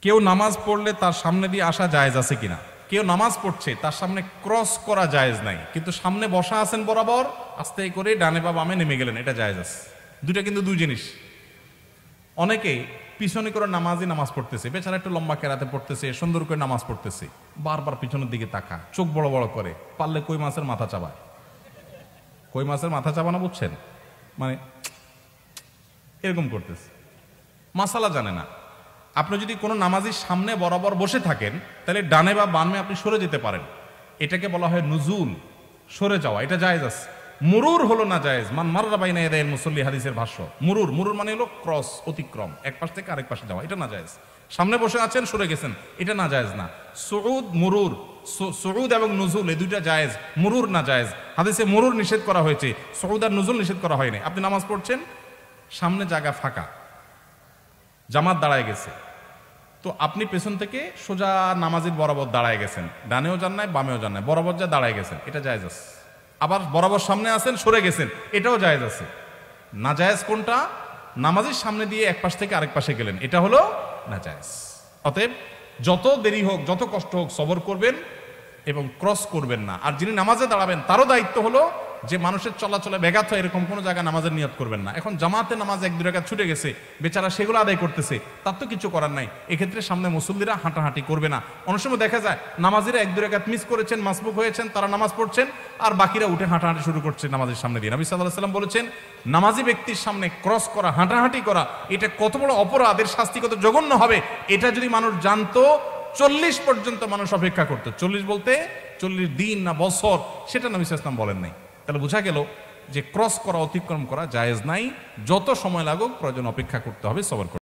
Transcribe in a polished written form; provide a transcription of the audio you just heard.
কেউ নামাজ পড়লে তার সামনে দিয়ে আসা জায়েজ আছে কিনা? কেউ নামাজ পড়ছে, তার সামনে ক্রস করা জায়েজ নাই, কিন্তু সামনে বসা আছেন বরাবর, আস্তে করে ডানে বা বামে নেমে গেলেন, এটা জায়েজ আছে। দুইটা কিন্তু দুই জিনিস। অনেকে পিছনে করে নামাজ পড়তেছে, বেচারা একটু লম্বা কেরাতে পড়তেছে, সুন্দর করে নামাজ পড়তেছে, বারবার পিছনের দিকে তাকা, চোখ বড় বড় করে, পারলে কই মাছের মাথা চাবায়। কই মাছের মাথা চাবানো বুঝছেন? মানে এরকম করতেছে, মাসালা জানে না। আপনি যদি কোনো নামাজির সামনে বরাবর বসে থাকেন, তাহলে ডানে বা বামে আপনি সরে যেতে পারেন। এটাকে বলা হয় নুজুল, সরে যাওয়া, এটা জায়েজ আছে। মুরুর হলো না জায়েজ। মান মাররা বাইনা ইয়াদাইল মুসাল্লি, হাদিসের ভাষ্য। মুরুর মানে হলো ক্রস, অতিক্রম, এক পাশ থেকে আরেক পাশে যাওয়া, এটা না জায়েজ। সামনে বসে আছেন, সরে গেছেন, এটা না জায়েজ না। সুউদ মুরুর, সুউদ এবং নুজুল এই দুইটা জায়েজ, মুরুর না জায়েজ। হাদিসে মুরুর নিষেধ করা হয়েছে, সুউদ আর নুজুল নিষেধ করা হয়নি। আপনি নামাজ পড়ছেন, সামনে জায়গা ফাঁকা, জামাত দাঁড়ায় গেছে, তো আপনি পেছন থেকে সোজা নামাজির বরাবর দাঁড়ায় গেছেন, ডানেও যান নাই বামেও যান নাই, বরাবর যা দাঁড়ায় গেছেন, এটা জায়েজ আছে। আবার বরাবর সামনে আছেন, সরে গেছেন, এটাও জায়েজ আছে। না জায়েজ কোনটা? নামাজির সামনে দিয়ে এক পাশ থেকে আরেক পাশে গেলেন, এটা হলো না জায়েজ। অতএব যত দেরি হোক, যত কষ্ট হোক, সবর করবেন এবং ক্রস করবেন না। আর যিনি নামাজে দাঁড়াবেন, তারও দায়িত্ব হলো যে মানুষের চলাচলে ব্যাঘাত হয় এরকম কোনো জায়গায় নামাজের নিয়ত করবেন না। এখন জামাতে নামাজ এক দুই রাকাত ছুটে গেছে, বেচারা সেগুলো আদায় করতেছে, তার তো কিছু করার নাই। এক্ষেত্রে সামনে মুসল্লিরা হাঁটাহাঁটি করবে না। অনেক সময় দেখা যায় নামাজিরা এক দুই রাকাত মিস করেছেন, মাসবুক হয়েছেন, তারা নামাজ পড়ছেন, আর বাকিরা উঠে হাঁটাহাঁটি শুরু করছে নামাজের সামনে দিয়ে। নবী সাল্লাল্লাহু আলাইহি ওয়াসাল্লাম বলেছেন, নামাজি ব্যক্তির সামনে ক্রস করা, হাঁটাহাঁটি করা, এটা কত বড় অপরাধ, এর শাস্তি কত জঘন্য হবে, এটা যদি মানুষ জানতো, 40 পর্যন্ত মানুষ অপেক্ষা করতো। 40 বলতে 40 দিন না বছর, সেটা নবী সাল্লাল্লাহু আলাইহি ওয়াসাল্লাম বলেন নাই। তাহলে বোঝা গেল যে ক্রস করা, অতিক্রম করা জায়েজ নাই। যত সময় লাগুক প্রয়োজন অপেক্ষা করতে হবে, সবর করতে হবে।